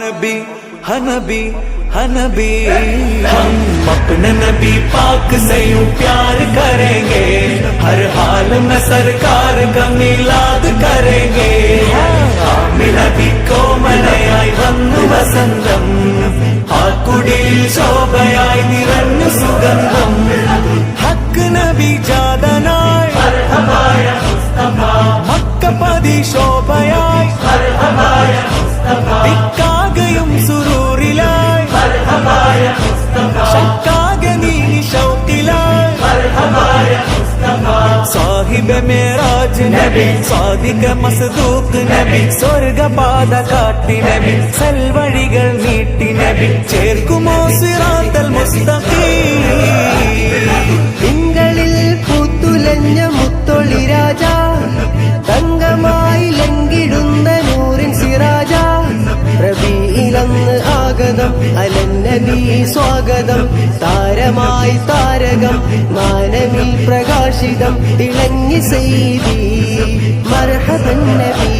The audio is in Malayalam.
नबी हनबी हनबी हम अपने नबी पाक से यूं प्यार करेंगे, हर हाल में सरकार का मिलाद करेंगे. നബി കോമലയായി വന്നു വസന്തം, ആ കുടിയിൽ ശോഭയായി നിറഞ്ഞു സുഗന്ധം. ഹക്ക് നബി ജാതനായി മക്കപതി ശോഭയായി, ദിക്കാകയും സുരൂറിലായി, ശക്കാകെ നീ ശൗക്കിലായി. സാഹിബ് മേറാജ് നബി, സാദിഖ മസ്ദൂഖ് നബി, സ്വർഗപാത കാട്ടി നബി, സൽവഴികൾ നീട്ടി നബി, ചേർക്കുമോ സിറാത്തൽ മുസ്തഖീം. തിങ്കളിൽ പൂത്തുലഞ്ഞ മുത്തൊളി രാജ, തങ്കമായി ലംഘിടുന്ന നൂറിൻ സിറാജ. റബീഇലന്ന് ആഗതം, അലന്നബി സ്വാഗതം, താരമായി താരകം, മാനമിൽ പ്രകാശിതം, തിളങ്ങി സയ്യിദി മർഹബൻ നബി.